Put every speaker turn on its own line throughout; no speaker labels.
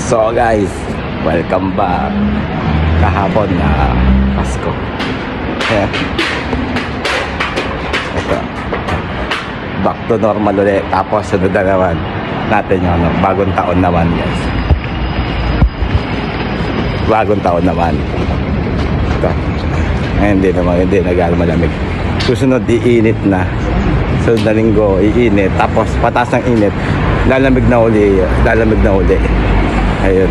So guys, welcome back. Kahapon na Pasko. Ayan. Ito. Back to normal ulit. Tapos sunod na naman natin yung bagong taon naman guys. Bagong taon naman. Ito. Ngayon hindi na gano'ng malamig. Susunod iinit na. Sunod na linggo iinit. Tapos patas ng init. Lalamig na uli. Ayun.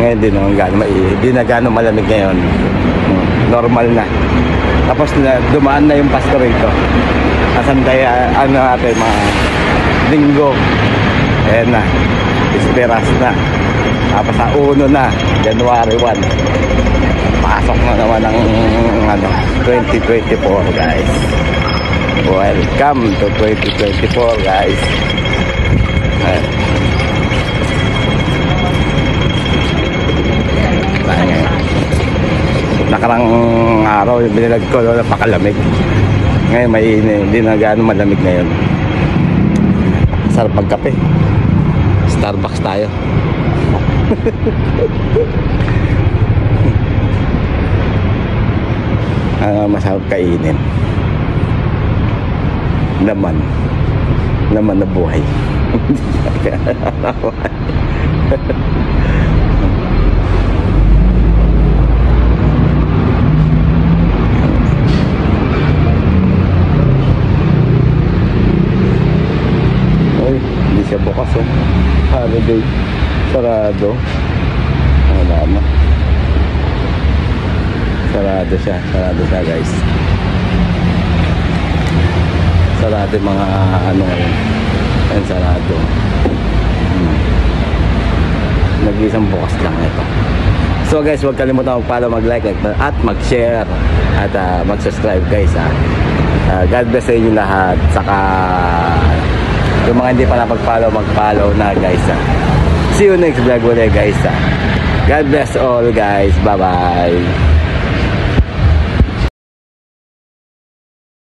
Ngayon di na gano'ng malamig ngayon. Normal na. Tapos dumaan na yung Pasko rito. Asan tayo, natin mga linggo. Ayan na. Esperas na. Tapos sa 1 na, January 1. Pasok na naman ng 2024 guys. Welcome to 2024 guys. Ayan. Nakarang araw yung binilag ko, napakalamig. Ngayon mainit, hindi na gano'ng malamig ngayon. Sarap magkape. Starbucks tayo. Masarap kainin. Laman na buhay. Hindi siya bukas oh. Holiday. Sarado. Wala na. Sarado siya guys. Sarado yung mga ngayon. Ayan, sarado. Nag-isang bukas lang ito. So guys, huwag kalimutan mag-follow, mag-like at mag-share at mag-subscribe guys God bless sa inyo lahat. Saka yung mga hindi pa napag-follow, mag-follow na guys See you next vlog ulit guys God bless all guys. Bye bye.